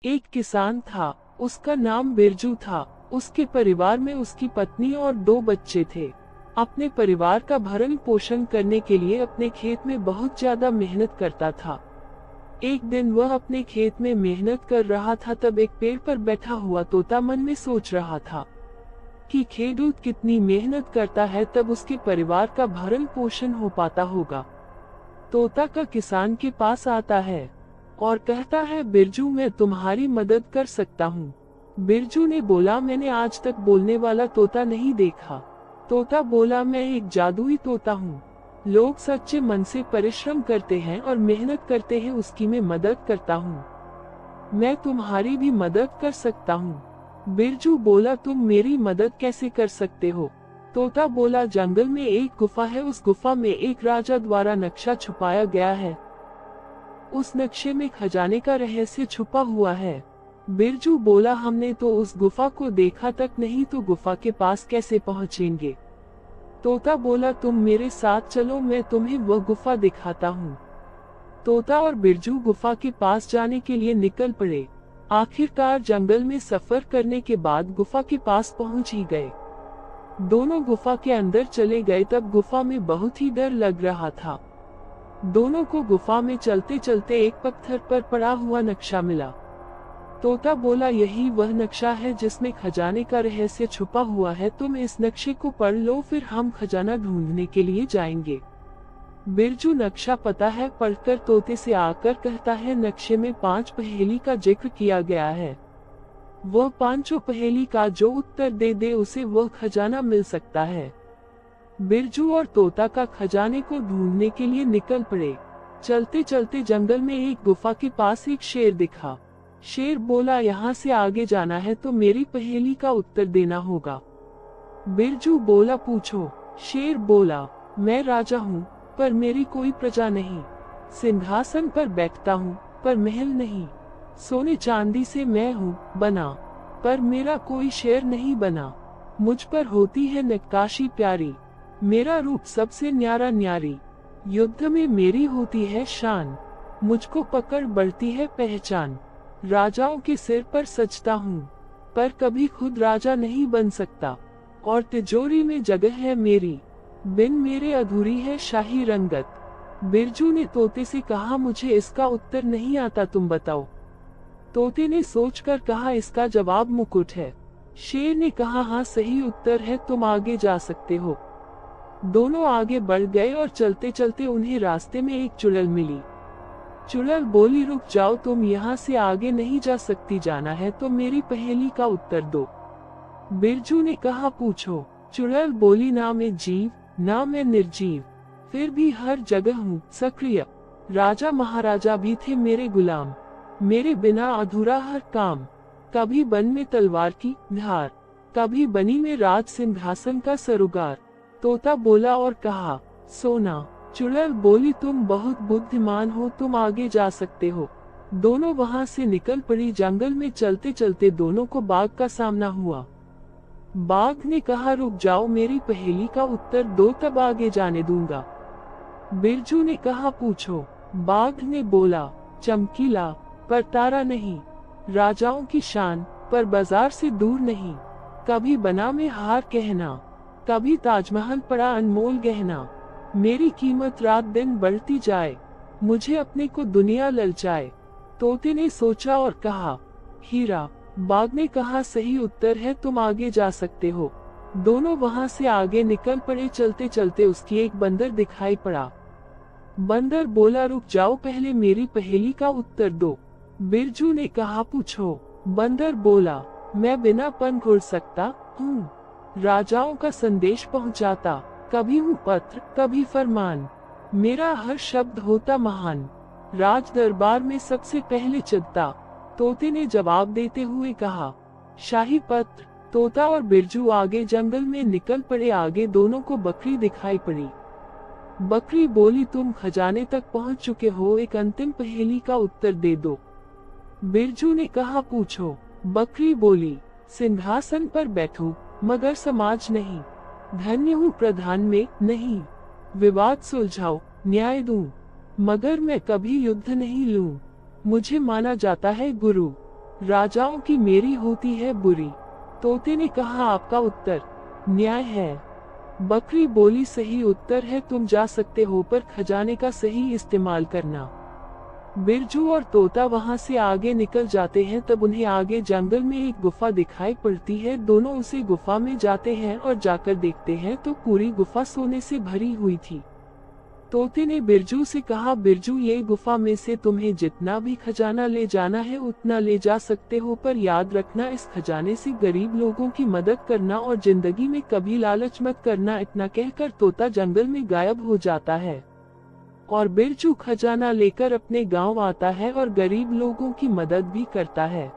एक किसान था, उसका नाम बिरजू था। उसके परिवार में उसकी पत्नी और 2 बच्चे थे। अपने परिवार का भरण पोषण करने के लिए अपने खेत में बहुत ज्यादा मेहनत करता था। एक दिन वह अपने खेत में मेहनत कर रहा था, तब एक पेड़ पर बैठा हुआ तोता मन में सोच रहा था कि खेडूत कितनी मेहनत करता है, तब उसके परिवार का भरण पोषण हो पाता होगा। तोता का किसान के पास आता है और कहता है, बिरजू मैं तुम्हारी मदद कर सकता हूँ। बिरजू ने बोला, मैंने आज तक बोलने वाला तोता नहीं देखा। तोता बोला, मैं एक जादुई तोता हूँ। लोग सच्चे मन से परिश्रम करते हैं और मेहनत करते हैं, उसकी मैं मदद करता हूँ। मैं तुम्हारी भी मदद कर सकता हूँ। बिरजू बोला, तुम मेरी मदद कैसे कर सकते हो? तोता बोला, जंगल में एक गुफा है, उस गुफा में एक राजा द्वारा नक्शा छुपाया गया है। उस नक्शे में खजाने का रहस्य छुपा हुआ है। बिरजू बोला, हमने तो उस गुफा को देखा तक नहीं, तो गुफा के पास कैसे पहुँचेंगे? तोता बोला, तुम मेरे साथ चलो, मैं तुम्हें वह गुफा दिखाता हूँ। तोता और बिरजू गुफा के पास जाने के लिए निकल पड़े। आखिरकार जंगल में सफर करने के बाद गुफा के पास पहुँच ही गए। दोनों गुफा के अंदर चले गए, तब गुफा में बहुत ही डर लग रहा था। दोनों को गुफा में चलते चलते एक पत्थर पर पड़ा हुआ नक्शा मिला। तोता बोला, यही वह नक्शा है जिसमें खजाने का रहस्य छुपा हुआ है। तुम इस नक्शे को पढ़ लो, फिर हम खजाना ढूंढने के लिए जाएंगे। बिरजू नक्शा पता है पढ़कर तोते से आकर कहता है, नक्शे में 5 पहेली का जिक्र किया गया है। वह 5 पहेली का जो उत्तर दे दे उसे वह खजाना मिल सकता है। बिरजू और तोता का खजाने को ढूंढने के लिए निकल पड़े। चलते चलते जंगल में एक गुफा के पास एक शेर दिखा। शेर बोला, यहाँ से आगे जाना है तो मेरी पहेली का उत्तर देना होगा। बिरजू बोला, पूछो। शेर बोला, मैं राजा हूँ पर मेरी कोई प्रजा नहीं। सिंहासन पर बैठता हूँ पर महल नहीं। सोने चांदी से मैं हूँ बना पर मेरा कोई शेर नहीं बना। मुझ पर होती है नक्काशी प्यारी, मेरा रूप सबसे न्यारा न्यारी। युद्ध में मेरी होती है शान, मुझको पकड़ बढ़ती है पहचान। राजाओं के सिर पर सजता हूँ पर कभी खुद राजा नहीं बन सकता। और तिजोरी में जगह है मेरी, बिन मेरे अधूरी है शाही रंगत। बिरजू ने तोते से कहा, मुझे इसका उत्तर नहीं आता, तुम बताओ। तोते ने सोचकर कहा, इसका जवाब मुकुट है। शेर ने कहा, हाँ सही उत्तर है, तुम आगे जा सकते हो। दोनों आगे बढ़ गए और चलते चलते उन्हें रास्ते में एक चुड़ैल मिली। चुड़ैल बोली, रुक जाओ, तुम यहाँ से आगे नहीं जा सकती, जाना है तो मेरी पहेली का उत्तर दो। बिरजू ने कहा, पूछो। चुड़ैल बोली, ना मैं जीव ना मैं निर्जीव, फिर भी हर जगह हूँ सक्रिय। राजा महाराजा भी थे मेरे गुलाम, मेरे बिना अधूरा हर काम। कभी बन में तलवार की धार, कभी बनी में राज सिंहासन का सरुगार। तोता बोला और कहा, सोना। चुड़ैल बोली, तुम बहुत बुद्धिमान हो, तुम आगे जा सकते हो। दोनों वहां से निकल पड़ी। जंगल में चलते चलते दोनों को बाघ का सामना हुआ। बाघ ने कहा, रुक जाओ, मेरी पहेली का उत्तर दो, तब आगे जाने दूंगा। बिरजू ने कहा, पूछो। बाघ ने बोला, चमकीला पर तारा नहीं, राजाओं की शान पर बाजार से दूर नहीं। कभी बना में हार कहना, कभी ताजमहल पड़ा अनमोल गहना। मेरी कीमत रात दिन बढ़ती जाए, मुझे अपने को दुनिया ललचाए। तोते ने सोचा और कहा, हीरा। बाघ ने कहा, सही उत्तर है, तुम आगे जा सकते हो। दोनों वहां से आगे निकल पड़े। चलते चलते उसकी एक बंदर दिखाई पड़ा। बंदर बोला, रुक जाओ, पहले मेरी पहेली का उत्तर दो। बिरजू ने कहा, पूछो। बंदर बोला, मैं बिना पंख उड़ सकता हूँ, राजाओं का संदेश पहुँचाता। कभी हूँ पत्र कभी फरमान, मेरा हर शब्द होता महान। राज दरबार में सबसे पहले चलता। तोते ने जवाब देते हुए कहा, शाही पत्र। तोता और बिरजू आगे जंगल में निकल पड़े। आगे दोनों को बकरी दिखाई पड़ी। बकरी बोली, तुम खजाने तक पहुंच चुके हो, एक अंतिम पहेली का उत्तर दे दो। बिरजू ने कहा, पूछो। बकरी बोली, सिंहासन पर बैठूं मगर समाज नहीं, धन्य हूँ प्रधान में नहीं। विवाद सुलझाओ न्याय दूं, मगर मैं कभी युद्ध नहीं लूं। मुझे माना जाता है गुरु, राजाओं की मेरी होती है बुरी। तोते ने कहा, आपका उत्तर न्याय है। बकरी बोली, सही उत्तर है, तुम जा सकते हो पर खजाने का सही इस्तेमाल करना। बिरजू और तोता वहां से आगे निकल जाते हैं। तब उन्हें आगे जंगल में एक गुफा दिखाई पड़ती है। दोनों उसी गुफा में जाते हैं और जाकर देखते हैं तो पूरी गुफा सोने से भरी हुई थी। तोते ने बिरजू से कहा, बिरजू, ये गुफा में से तुम्हें जितना भी खजाना ले जाना है उतना ले जा सकते हो, पर याद रखना इस खजाने से गरीब लोगों की मदद करना और जिंदगी में कभी लालच मत करना। इतना कहकर तोता जंगल में गायब हो जाता है और बिरजू खजाना लेकर अपने गांव आता है और गरीब लोगों की मदद भी करता है।